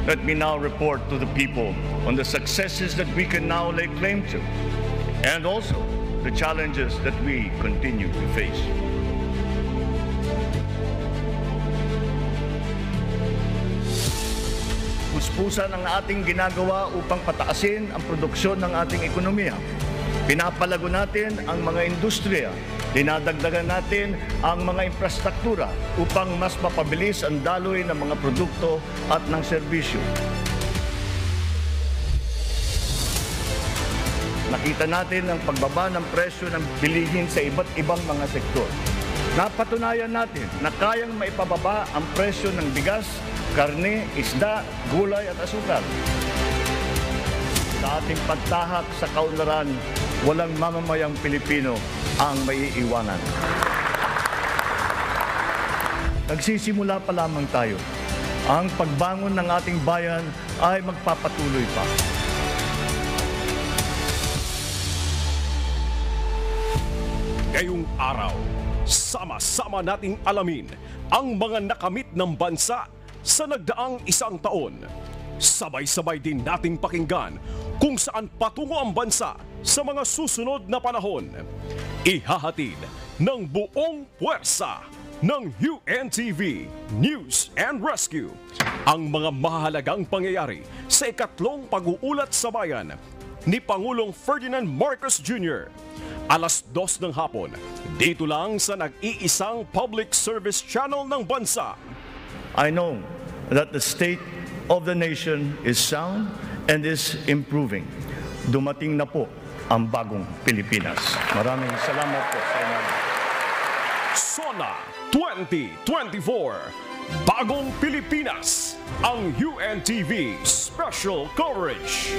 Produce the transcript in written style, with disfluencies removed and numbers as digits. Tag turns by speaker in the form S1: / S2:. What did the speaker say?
S1: let me now report to the people on the successes that we can now lay claim to, and also the challenges that we continue to face. Puspusan ang ating ginagawa upang pataasin ang produksyon ng ating ekonomiya. Pinapalago natin ang mga industriya, dinadagdagan natin ang mga infrastruktura upang mas mapabilis ang daloy ng mga produkto at ng serbisyo. Nakita natin ang pagbaba ng presyo ng bilihin sa iba't ibang mga sektor. Napatunayan natin na kayang maipababa ang presyo ng bigas, karne, isda, gulay at asukal. Sa ating pagtahak sa kaunlaran, walang mamamayang Pilipino ang maiiwanan. Nagsisimula pa lamang tayo. Ang pagbangon ng ating bayan ay magpapatuloy pa.
S2: Ngayong araw, sama-sama nating alamin ang mga nakamit ng bansa sa nagdaang isang taon. Sabay-sabay din nating pakinggan kung saan patungo ang bansa sa mga susunod na panahon. Ihahatid ng buong puwersa ng UNTV News and Rescue ang mga mahalagang pangyayari sa ikatlong pag-uulat sa bayan ni Pangulong Ferdinand Marcos Jr. Alas 2 ng hapon, dito lang sa nag-iisang public service channel ng bansa.
S1: I know that the state of the nation is sound and is improving. Dumating na po ang bagong Pilipinas. Maraming salamat po sa inyo.
S2: SONA 2024, Bagong Pilipinas, ang UNTV Special Coverage.